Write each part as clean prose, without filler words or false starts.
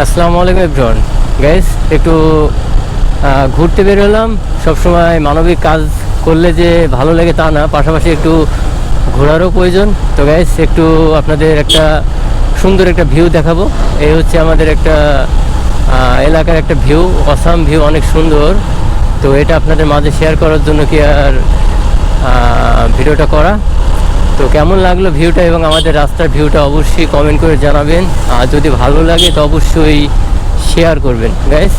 আসসালামু আলাইকুম everyone. Guys, একটু ঘুরতে বেরোলাম। সবসময় মানবিক কাজ করলে যে ভালো লাগে তা না, পাশাপাশি একটু ঘোরারও প্রয়োজন। তো গাইস, একটু আপনাদের একটা সুন্দর একটা ভিউ দেখাবো। এই হচ্ছে আমাদের একটা এলাকার একটা ভিউ, অসাম ভিউ, অনেক সুন্দর। তো এটা আপনাদের মাঝে শেয়ার করার জন্য কি আর ভিডিওটা করা। তো কেমন লাগলো ভিউটা এবং আমাদের রাস্তার ভিউটা অবশ্যই কমেন্ট করে জানাবেন। আর যদি ভালো লাগে তো অবশ্যই শেয়ার করবেন। গাইস,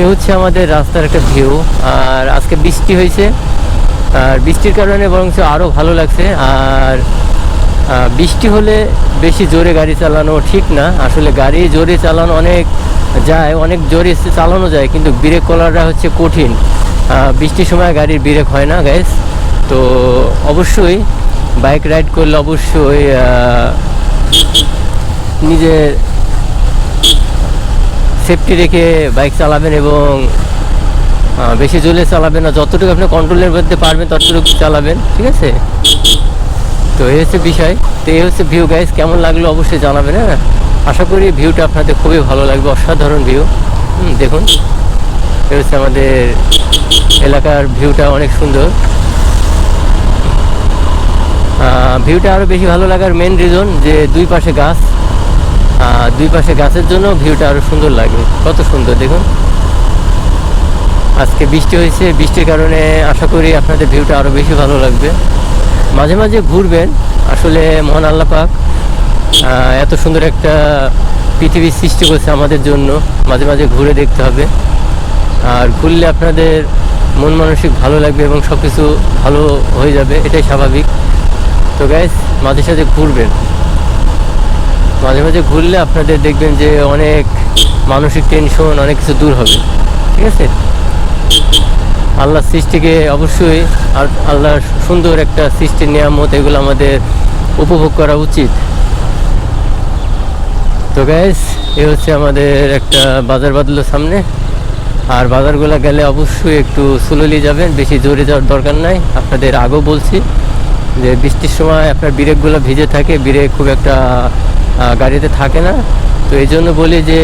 এ হচ্ছে আমাদের রাস্তার একটা ভিউ। আর আজকে বৃষ্টি হয়েছে, আর বৃষ্টির কারণে বরং আরও ভালো লাগছে। আর বৃষ্টি হলে বেশি জোরে গাড়ি চালানো ঠিক না। আসলে গাড়ি জোরে চালানো অনেক জোরে চালানো যায়, কিন্তু ব্রেক করাটা হচ্ছে কঠিন। বৃষ্টির সময় গাড়ির ব্রেক হয় না গাইস। তো অবশ্যই বাইক রাইড করলে অবশ্যই নিজের সেফটি রেখে বাইক চালাবেন এবং বেশি জোরে চালাবেন না। যতটুকু আপনি কন্ট্রোলের মধ্যে পারবেন ততটুকু চালাবেন, ঠিক আছে? তো এই হচ্ছে বিষয়। তো এই হচ্ছে ভিউ গাইস, কেমন লাগলো অবশ্যই জানাবেন। হ্যাঁ, আশা করি ভিউটা আপনাদের খুবই ভালো লাগবে। অসাধারণ ভিউ। দেখুন, এই হচ্ছে আমাদের এলাকার ভিউটা, অনেক সুন্দর। ভিউটা আরও বেশি ভালো লাগার মেন রিজন যে দুই পাশে গাছ, দুই পাশে গাছের জন্য ভিউটা আরও সুন্দর লাগে। কত সুন্দর দেখুন। আজকে বৃষ্টি হয়েছে, বৃষ্টির কারণে আশা করি আপনাদের ভিউটা আরও বেশি ভালো লাগবে। মাঝে মাঝে ঘুরবেন। আসলে মহান আল্লাহ পাক এত সুন্দর একটা পৃথিবীর সৃষ্টি করছে আমাদের জন্য, মাঝে মাঝে ঘুরে দেখতে হবে। আর ঘুরলে আপনাদের মন মানসিক ভালো লাগবে এবং সব কিছু ভালো হয়ে যাবে, এটাই স্বাভাবিক। তো গাইস, মাঝে সাঝে ঘুরবেন। মাঝে মাঝে ঘুরলে আপনাদের দেখবেন যে অনেক মানসিক টেনশন, অনেক কিছু দূর হবে, ঠিক আছে? আল্লাহর সৃষ্টিকে অবশ্যই, আর আল্লাহর সুন্দর একটা সৃষ্টির নিয়ামত, এগুলো আমাদের উপভোগ করা উচিত। তো গাইস, এ হচ্ছে আমাদের একটা বাজার বাঁধলো সামনে। আর বাজারগুলো গেলে অবশ্যই একটু স্লোলি যাবেন, বেশি জোরে যাওয়ার দরকার নাই। আপনাদের আগেও বলছি যে বৃষ্টির সময় আপনার ব্রেকগুলো ভিজে থাকে, ব্রেক খুব একটা গাড়িতে থাকে না। তো এই জন্য বলি যে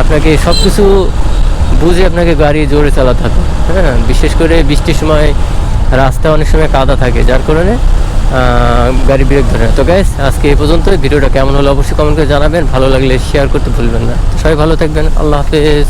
আপনাকে সব কিছু বুঝে আপনাকে গাড়ি জোরে চালাতে হবে। হ্যাঁ, বিশেষ করে বৃষ্টির সময় রাস্তা অনেক সময় কাদা থাকে, যার কারণে গাড়ি ব্রেক ধরে না। তো গাইস, আজকে এই পর্যন্ত। ভিডিওটা কেমন হলো অবশ্যই কমেন্ট করে জানাবেন। ভালো লাগলে শেয়ার করতে ভুলবেন না। সবাই ভালো থাকবেন। আল্লাহ হাফেজ।